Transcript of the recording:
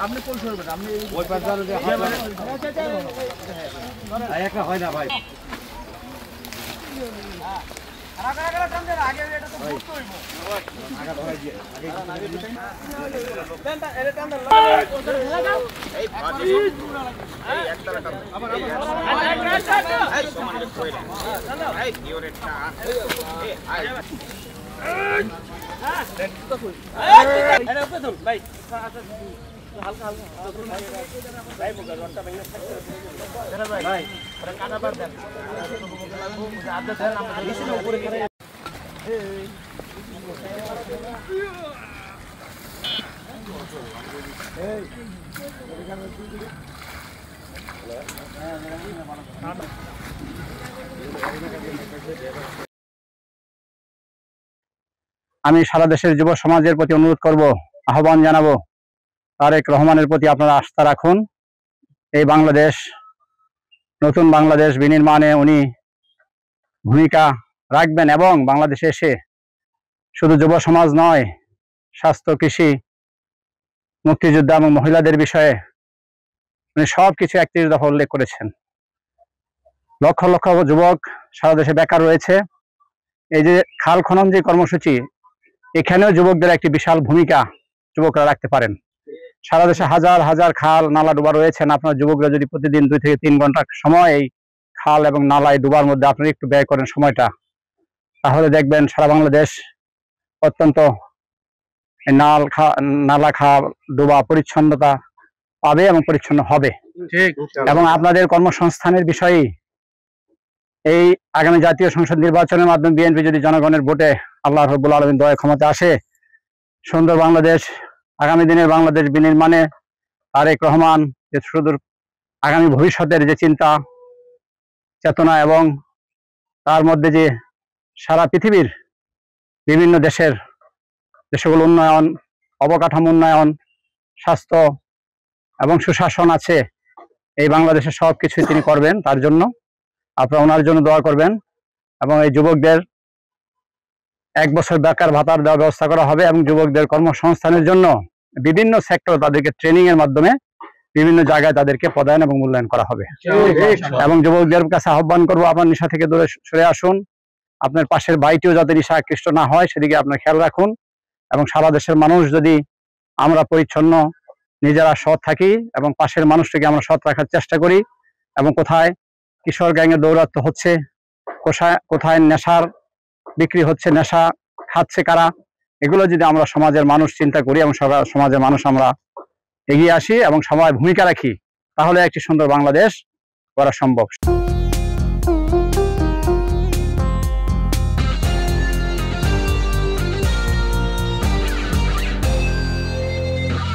আপনি কোন সরবেন? আপনি ওই পাশ দিয়ে একটা হয় না ভাই। আমি সারা দেশের যুব সমাজের প্রতি অনুরোধ করব, আহ্বান জানাবো, তারেক রহমানের প্রতি আপনারা আস্থা রাখুন। এই বাংলাদেশ, নতুন বাংলাদেশ বিনির্মাণে উনি ভূমিকা রাখবেন এবং বাংলাদেশে এসে শুধু যুব সমাজ নয়, স্বাস্থ্য, কৃষি, মুক্তিযোদ্ধা এবং মহিলাদের বিষয়ে উনি সবকিছু 31 দফা উল্লেখ করেছেন। লক্ষ লক্ষ যুবক সারা দেশে বেকার রয়েছে। এই যে খাল খনন যে কর্মসূচি, এখানেও যুবকদের একটি বিশাল ভূমিকা যুবকরা রাখতে পারেন। সারা দেশে হাজার হাজার খাল নালা ডুবা রয়েছেন। আপনার যুবকরা যদি প্রতিদিন 2 থেকে 3 ঘন্টা সময় এই খাল এবং নালায় ডুবার মধ্যে আপনি একটু ব্যয় করেন সময়টা, তাহলে দেখবেন সারা বাংলাদেশ অত্যন্ত নালা খাল ডুবা পরিচ্ছন্নতা পাবে এবং পরিচ্ছন্ন হবে। এবং আপনাদের কর্মসংস্থানের বিষয়ে এই আগামী জাতীয় সংসদ নির্বাচনের মাধ্যমে বিএনপি যদি জনগণের ভোটে আল্লাহ রাব্বুল আলামিন দয়ায় ক্ষমতা আসে, সুন্দর বাংলাদেশ, আগামী দিনের বাংলাদেশ বিনির্মাণে তারেক রহমান যে সুদূর আগামী ভবিষ্যতের যে চিন্তা চেতনা এবং তার মধ্যে যে সারা পৃথিবীর বিভিন্ন দেশের যে সকল উন্নয়ন, অবকাঠামো উন্নয়ন, স্বাস্থ্য এবং সুশাসন আছে, এই বাংলাদেশে সব কিছুই তিনি করবেন। তার জন্য আপনারা ওনার জন্য দোয়া করবেন এবং এই যুবকদের 1 বছর বেকার ভাতার দেওয়ার ব্যবস্থা করা হবে এবং যুবকদের কর্মসংস্থানের জন্য বিভিন্ন সেক্টর তাদেরকে ট্রেনিং এর মাধ্যমে বিভিন্ন জায়গায় তাদেরকে পদায়ন এবং মূল্যায়ন করা হবে। এবং যুবকদের কাছে আহ্বান করবো, আপনার নেশা থেকে দূরে সরে আসুন। আপনার পাশের ভাইটিও যাতে নেশা আকৃষ্ট না হয় সেদিকে আপনার খেয়াল রাখুন। এবং সারা দেশের মানুষ যদি আমরা পরিচ্ছন্ন, নিজেরা সৎ থাকি এবং পাশের মানুষটিকে আমরা সৎ রাখার চেষ্টা করি, এবং কোথায় কিশোর গ্যাংয়ের দৌরাত্ম্য হচ্ছে, কোথায় নেশার বিক্রি হচ্ছে, নেশা খাচ্ছে কারা, এগুলো যদি আমরা সমাজের মানুষ চিন্তা করি এবং সমাজের মানুষ আমরা এগিয়ে আসি এবং সবাই ভূমিকা রাখি, তাহলে একটি সুন্দর বাংলাদেশ করা সম্ভব।